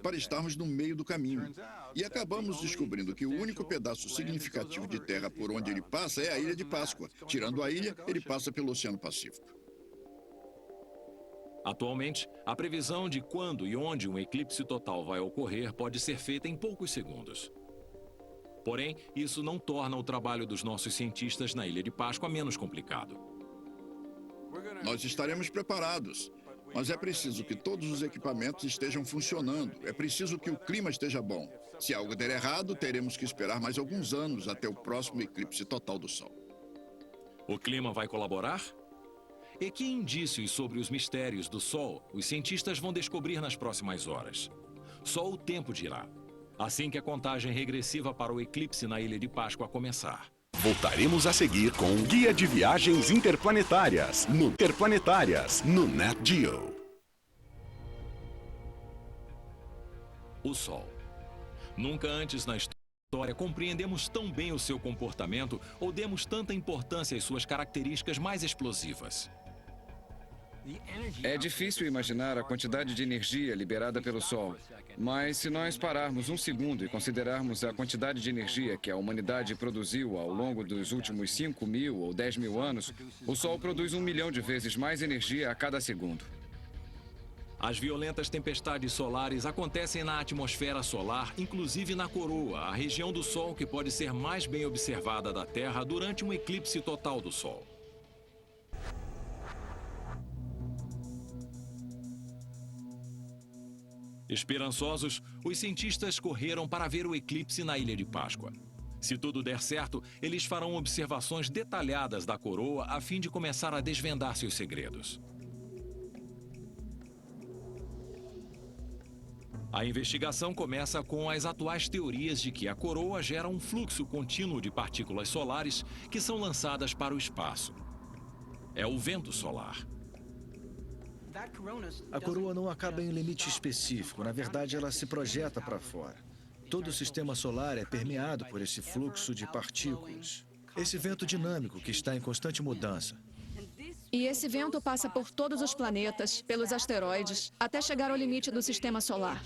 para estarmos no meio do caminho. E acabamos descobrindo que o único pedaço significativo de terra por onde ele passa é a Ilha de Páscoa. Tirando a ilha, ele passa pelo Oceano Pacífico. Atualmente, a previsão de quando e onde um eclipse total vai ocorrer pode ser feita em poucos segundos. Porém, isso não torna o trabalho dos nossos cientistas na Ilha de Páscoa menos complicado. Nós estaremos preparados, mas é preciso que todos os equipamentos estejam funcionando. É preciso que o clima esteja bom. Se algo der errado, teremos que esperar mais alguns anos até o próximo eclipse total do Sol. O clima vai colaborar? E que indícios sobre os mistérios do Sol os cientistas vão descobrir nas próximas horas? Só o tempo dirá, assim que a contagem regressiva para o eclipse na Ilha de Páscoa começar. Voltaremos a seguir com Guia de Viagens Interplanetárias no Nat Geo. O Sol. Nunca antes na história compreendemos tão bem o seu comportamento ou demos tanta importância às suas características mais explosivas. É difícil imaginar a quantidade de energia liberada pelo Sol. Mas se nós pararmos um segundo e considerarmos a quantidade de energia que a humanidade produziu ao longo dos últimos 5.000 ou 10.000 anos, o Sol produz 1 milhão de vezes mais energia a cada segundo. As violentas tempestades solares acontecem na atmosfera solar, inclusive na coroa, a região do Sol que pode ser mais bem observada da Terra durante um eclipse total do Sol. Esperançosos, os cientistas correram para ver o eclipse na Ilha de Páscoa. Se tudo der certo, eles farão observações detalhadas da coroa a fim de começar a desvendar seus segredos. A investigação começa com as atuais teorias de que a coroa gera um fluxo contínuo de partículas solares que são lançadas para o espaço. É o vento solar. A coroa não acaba em um limite específico. Na verdade, ela se projeta para fora. Todo o sistema solar é permeado por esse fluxo de partículas. Esse vento dinâmico que está em constante mudança. E esse vento passa por todos os planetas, pelos asteroides, até chegar ao limite do sistema solar.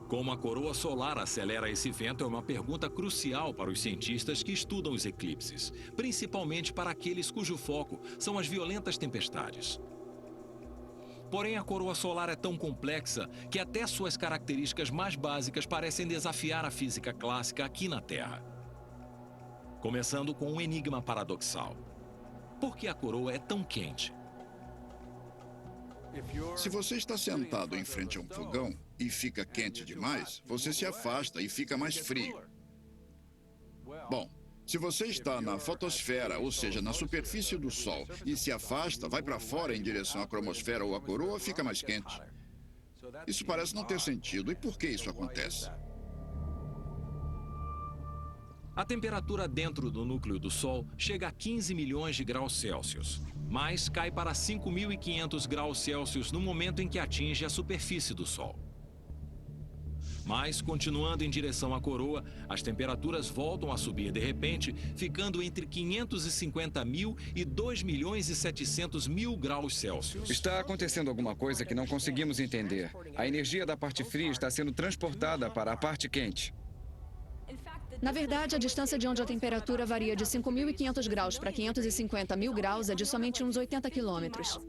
Como a coroa solar acelera esse vento é uma pergunta crucial para os cientistas que estudam os eclipses, principalmente para aqueles cujo foco são as violentas tempestades. Porém, a coroa solar é tão complexa que até suas características mais básicas parecem desafiar a física clássica aqui na Terra. Começando com um enigma paradoxal. Por que a coroa é tão quente? Se você está sentado em frente a um fogão e fica quente demais, você se afasta e fica mais frio. Bom, se você está na fotosfera, ou seja, na superfície do Sol, e se afasta, vai para fora em direção à cromosfera ou à coroa, fica mais quente. Isso parece não ter sentido. E por que isso acontece? A temperatura dentro do núcleo do Sol chega a 15 milhões de graus Celsius, mas cai para 5.500 graus Celsius no momento em que atinge a superfície do Sol. Mas, continuando em direção à coroa, as temperaturas voltam a subir de repente, ficando entre 550 mil e 2.700.000 graus Celsius. Está acontecendo alguma coisa que não conseguimos entender. A energia da parte fria está sendo transportada para a parte quente. Na verdade, a distância de onde a temperatura varia de 5.500 graus para 550 mil graus é de somente uns 80 quilômetros.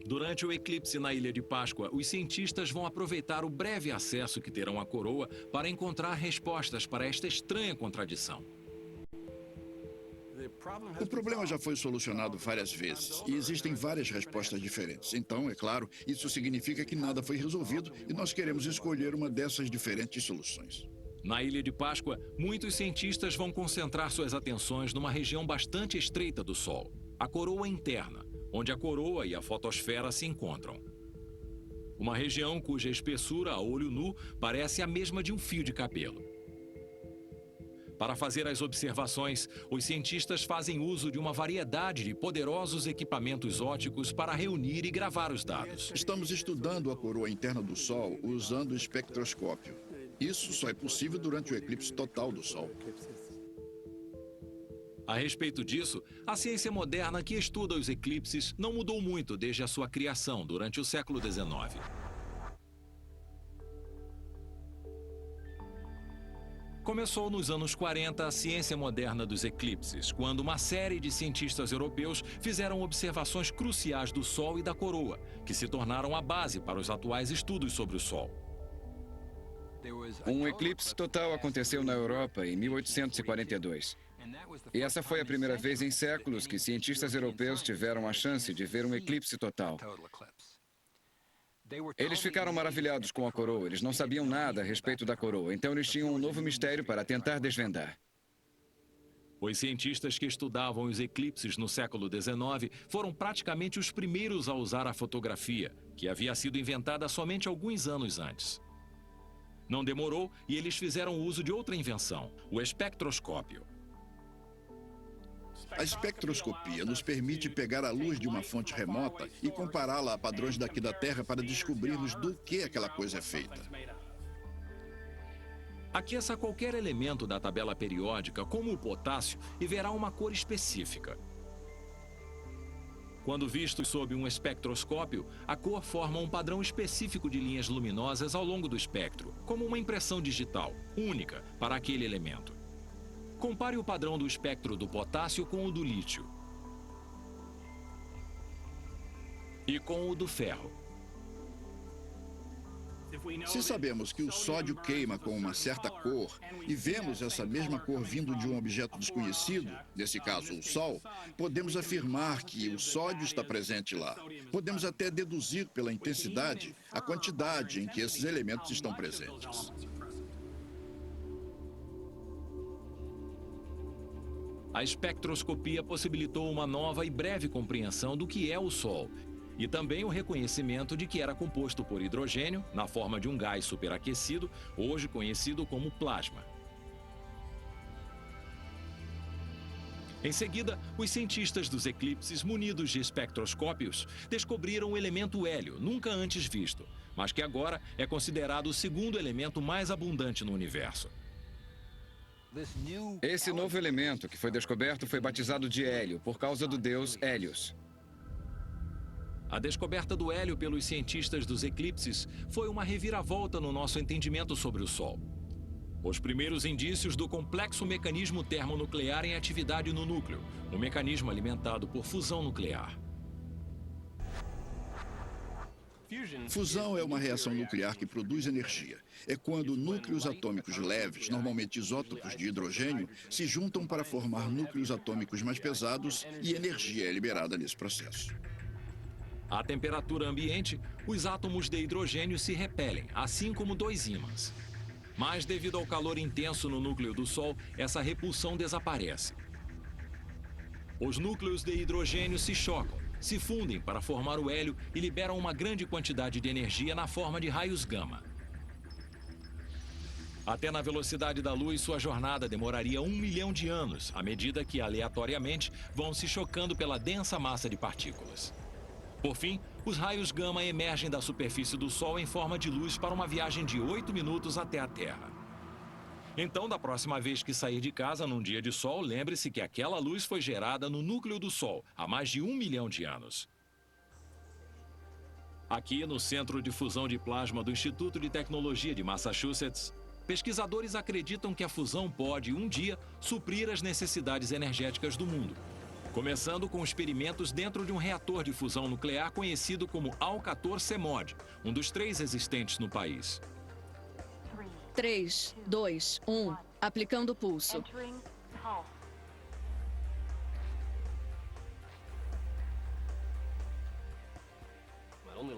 Durante o eclipse na Ilha de Páscoa, os cientistas vão aproveitar o breve acesso que terão à coroa para encontrar respostas para esta estranha contradição. O problema já foi solucionado várias vezes e existem várias respostas diferentes. Então, é claro, isso significa que nada foi resolvido e nós queremos escolher uma dessas diferentes soluções. Na Ilha de Páscoa, muitos cientistas vão concentrar suas atenções numa região bastante estreita do Sol, a coroa interna, onde a coroa e a fotosfera se encontram. Uma região cuja espessura, a olho nu, parece a mesma de um fio de cabelo. Para fazer as observações, os cientistas fazem uso de uma variedade de poderosos equipamentos ópticos para reunir e gravar os dados. Estamos estudando a coroa interna do Sol usando o espectroscópio. Isso só é possível durante o eclipse total do Sol. A respeito disso, a ciência moderna que estuda os eclipses não mudou muito desde a sua criação durante o século XIX. Começou nos anos 40 a ciência moderna dos eclipses, quando uma série de cientistas europeus fizeram observações cruciais do Sol e da coroa, que se tornaram a base para os atuais estudos sobre o Sol. Um eclipse total aconteceu na Europa em 1842. E essa foi a primeira vez em séculos que cientistas europeus tiveram a chance de ver um eclipse total. Eles ficaram maravilhados com a coroa, eles não sabiam nada a respeito da coroa, então eles tinham um novo mistério para tentar desvendar. Os cientistas que estudavam os eclipses no século XIX foram praticamente os primeiros a usar a fotografia, que havia sido inventada somente alguns anos antes. Não demorou e eles fizeram uso de outra invenção, o espectroscópio. A espectroscopia nos permite pegar a luz de uma fonte remota e compará-la a padrões daqui da Terra para descobrirmos do que aquela coisa é feita. Aqueça qualquer elemento da tabela periódica, como o potássio, e verá uma cor específica. Quando vistos sob um espectroscópio, a cor forma um padrão específico de linhas luminosas ao longo do espectro, como uma impressão digital, única para aquele elemento. Compare o padrão do espectro do potássio com o do lítio. E com o do ferro. Se sabemos que o sódio queima com uma certa cor e vemos essa mesma cor vindo de um objeto desconhecido, nesse caso o Sol, podemos afirmar que o sódio está presente lá. Podemos até deduzir pela intensidade a quantidade em que esses elementos estão presentes. A espectroscopia possibilitou uma nova e breve compreensão do que é o Sol, e também o reconhecimento de que era composto por hidrogênio, na forma de um gás superaquecido, hoje conhecido como plasma. Em seguida, os cientistas dos eclipses, munidos de espectroscópios, descobriram o elemento hélio, nunca antes visto, mas que agora é considerado o segundo elemento mais abundante no universo. Esse novo elemento que foi descoberto foi batizado de hélio, por causa do deus Hélios. A descoberta do hélio pelos cientistas dos eclipses foi uma reviravolta no nosso entendimento sobre o Sol. Os primeiros indícios do complexo mecanismo termonuclear em atividade no núcleo, um mecanismo alimentado por fusão nuclear. Fusão é uma reação nuclear que produz energia. É quando núcleos atômicos leves, normalmente isótopos de hidrogênio, se juntam para formar núcleos atômicos mais pesados e energia é liberada nesse processo. À temperatura ambiente, os átomos de hidrogênio se repelem, assim como dois ímãs. Mas devido ao calor intenso no núcleo do Sol, essa repulsão desaparece. Os núcleos de hidrogênio se chocam, se fundem para formar o hélio e liberam uma grande quantidade de energia na forma de raios gama. Até na velocidade da luz, sua jornada demoraria 1 milhão de anos, à medida que, aleatoriamente, vão se chocando pela densa massa de partículas. Por fim, os raios gama emergem da superfície do Sol em forma de luz para uma viagem de 8 minutos até a Terra. Então, da próxima vez que sair de casa num dia de sol, lembre-se que aquela luz foi gerada no núcleo do Sol há mais de 1 milhão de anos. Aqui, no Centro de Fusão de Plasma do Instituto de Tecnologia de Massachusetts, pesquisadores acreditam que a fusão pode, um dia, suprir as necessidades energéticas do mundo. Começando com experimentos dentro de um reator de fusão nuclear conhecido como Alcator-CMOD, um dos 3 existentes no país. 3, 2, 1. Aplicando o pulso.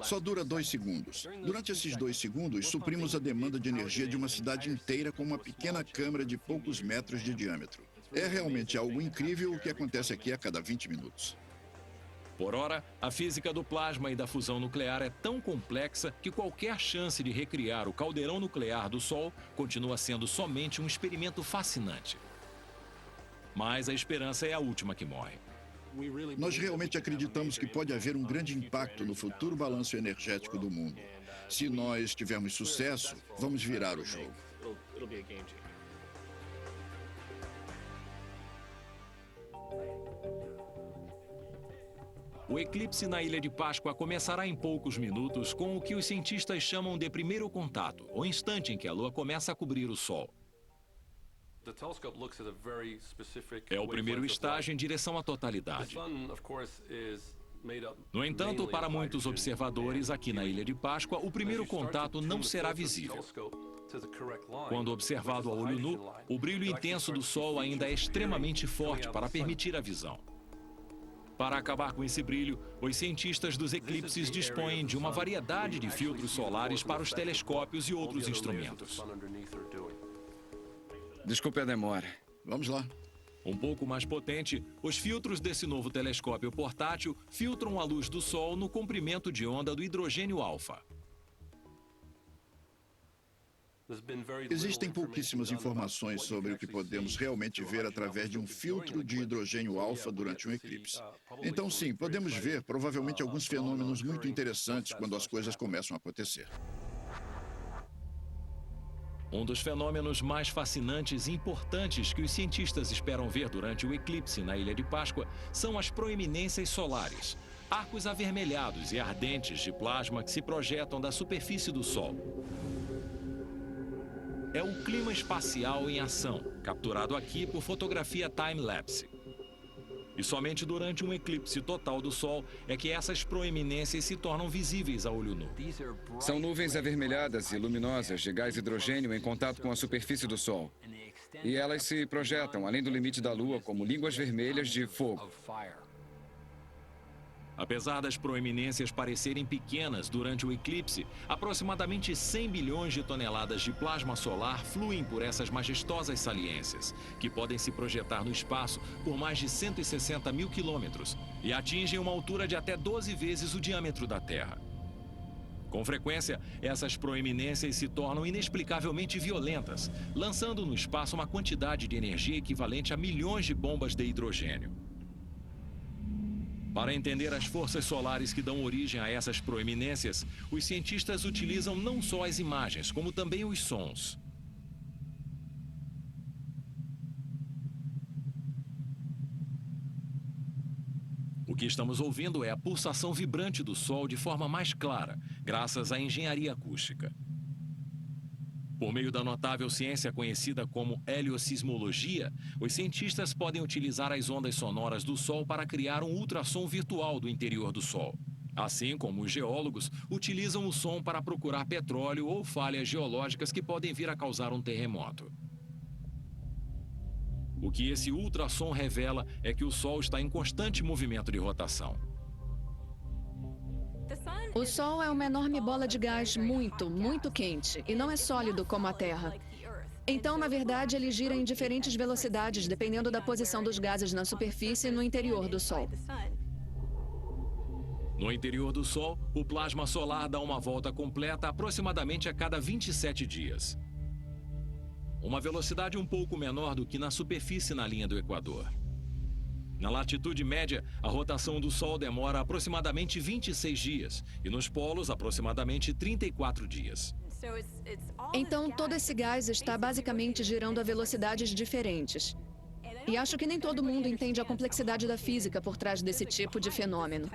Só dura 2 segundos. Durante esses 2 segundos, suprimos a demanda de energia de uma cidade inteira com uma pequena câmara de poucos metros de diâmetro. É realmente algo incrível o que acontece aqui a cada 20 minutos. Por ora, a física do plasma e da fusão nuclear é tão complexa que qualquer chance de recriar o caldeirão nuclear do Sol continua sendo somente um experimento fascinante. Mas a esperança é a última que morre. Nós realmente acreditamos que pode haver um grande impacto no futuro balanço energético do mundo. Se nós tivermos sucesso, vamos virar o jogo. O eclipse na Ilha de Páscoa começará em poucos minutos com o que os cientistas chamam de primeiro contato, o instante em que a Lua começa a cobrir o Sol. É o primeiro estágio em direção à totalidade. No entanto, para muitos observadores aqui na Ilha de Páscoa, o primeiro contato não será visível. Quando observado a olho nu, o brilho intenso do Sol ainda é extremamente forte para permitir a visão. Para acabar com esse brilho, os cientistas dos eclipses dispõem de uma variedade de filtros solares para os telescópios e outros instrumentos. Desculpe a demora. Vamos lá. Um pouco mais potente, os filtros desse novo telescópio portátil filtram a luz do Sol no comprimento de onda do hidrogênio alfa. Existem pouquíssimas informações sobre o que podemos realmente ver através de um filtro de hidrogênio alfa durante um eclipse. Então, sim, podemos ver provavelmente alguns fenômenos muito interessantes quando as coisas começam a acontecer. Um dos fenômenos mais fascinantes e importantes que os cientistas esperam ver durante o eclipse na Ilha de Páscoa são as proeminências solares, arcos avermelhados e ardentes de plasma que se projetam da superfície do Sol. É o clima espacial em ação, capturado aqui por fotografia time-lapse. E somente durante um eclipse total do Sol é que essas proeminências se tornam visíveis a olho nu. São nuvens avermelhadas e luminosas de gás hidrogênio em contato com a superfície do Sol. E elas se projetam além do limite da Lua como línguas vermelhas de fogo. Apesar das proeminências parecerem pequenas durante o eclipse, aproximadamente 100 bilhões de toneladas de plasma solar fluem por essas majestosas saliências, que podem se projetar no espaço por mais de 160 mil quilômetros e atingem uma altura de até 12 vezes o diâmetro da Terra. Com frequência, essas proeminências se tornam inexplicavelmente violentas, lançando no espaço uma quantidade de energia equivalente a milhões de bombas de hidrogênio. Para entender as forças solares que dão origem a essas proeminências, os cientistas utilizam não só as imagens, como também os sons. O que estamos ouvindo é a pulsação vibrante do Sol de forma mais clara, graças à engenharia acústica. Por meio da notável ciência conhecida como heliosismologia, os cientistas podem utilizar as ondas sonoras do Sol para criar um ultrassom virtual do interior do Sol. Assim como os geólogos utilizam o som para procurar petróleo ou falhas geológicas que podem vir a causar um terremoto. O que esse ultrassom revela é que o Sol está em constante movimento de rotação. O Sol é uma enorme bola de gás muito quente e não é sólido como a Terra. Então, na verdade, ele gira em diferentes velocidades dependendo da posição dos gases na superfície e no interior do Sol. No interior do Sol, o plasma solar dá uma volta completa aproximadamente a cada 27 dias. Uma velocidade um pouco menor do que na superfície na linha do Equador. Na latitude média, a rotação do Sol demora aproximadamente 26 dias e nos polos aproximadamente 34 dias. Então, todo esse gás está basicamente girando a velocidades diferentes. E acho que nem todo mundo entende a complexidade da física por trás desse tipo de fenômeno.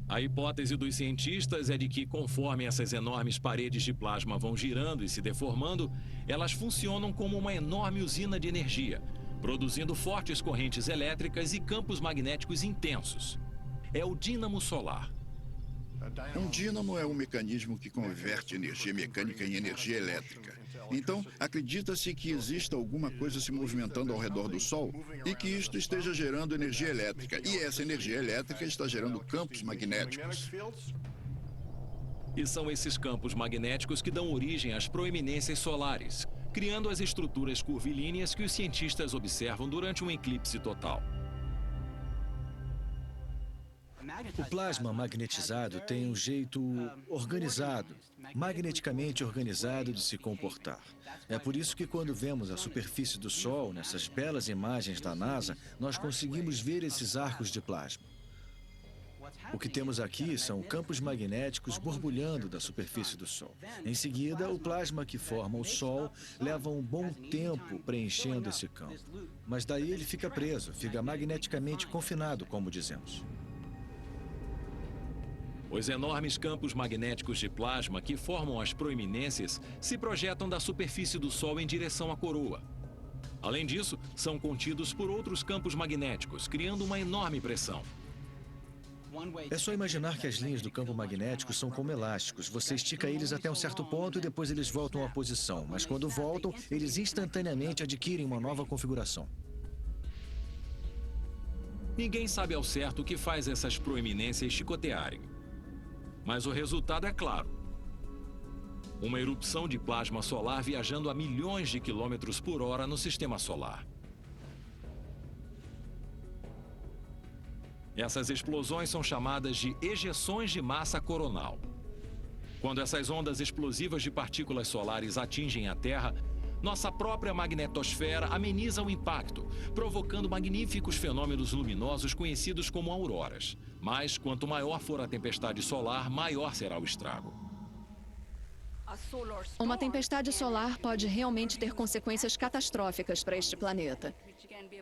A hipótese dos cientistas é de que, conforme essas enormes paredes de plasma vão girando e se deformando, elas funcionam como uma enorme usina de energia, produzindo fortes correntes elétricas e campos magnéticos intensos. É o dínamo solar. Um dínamo é um mecanismo que converte energia mecânica em energia elétrica. Então, acredita-se que exista alguma coisa se movimentando ao redor do Sol e que isto esteja gerando energia elétrica. E essa energia elétrica está gerando campos magnéticos. E são esses campos magnéticos que dão origem às proeminências solares, criando as estruturas curvilíneas que os cientistas observam durante um eclipse total. O plasma magnetizado tem um jeito organizado, magneticamente organizado de se comportar. É por isso que quando vemos a superfície do Sol, nessas belas imagens da NASA, nós conseguimos ver esses arcos de plasma. O que temos aqui são campos magnéticos borbulhando da superfície do Sol. Em seguida, o plasma que forma o Sol leva um bom tempo preenchendo esse campo. Mas daí ele fica preso, fica magneticamente confinado, como dizemos. Os enormes campos magnéticos de plasma que formam as proeminências se projetam da superfície do Sol em direção à coroa. Além disso, são contidos por outros campos magnéticos, criando uma enorme pressão. É só imaginar que as linhas do campo magnético são como elásticos. Você estica eles até um certo ponto e depois eles voltam à posição. Mas quando voltam, eles instantaneamente adquirem uma nova configuração. Ninguém sabe ao certo o que faz essas proeminências chicotearem. Mas o resultado é claro. Uma erupção de plasma solar viajando a milhões de quilômetros por hora no sistema solar. Essas explosões são chamadas de ejeções de massa coronal. Quando essas ondas explosivas de partículas solares atingem a Terra, nossa própria magnetosfera ameniza o impacto, provocando magníficos fenômenos luminosos conhecidos como auroras. Mas, quanto maior for a tempestade solar, maior será o estrago. Uma tempestade solar pode realmente ter consequências catastróficas para este planeta.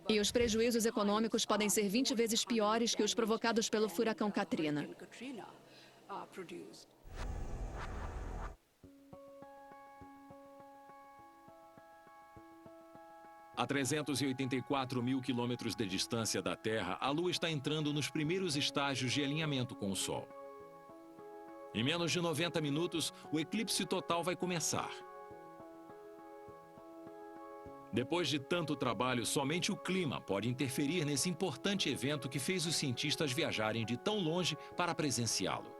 E os prejuízos econômicos podem ser 20 vezes piores que os provocados pelo furacão Katrina. A 384 mil quilômetros de distância da Terra, a Lua está entrando nos primeiros estágios de alinhamento com o Sol. Em menos de 90 minutos, o eclipse total vai começar. Depois de tanto trabalho, somente o clima pode interferir nesse importante evento que fez os cientistas viajarem de tão longe para presenciá-lo.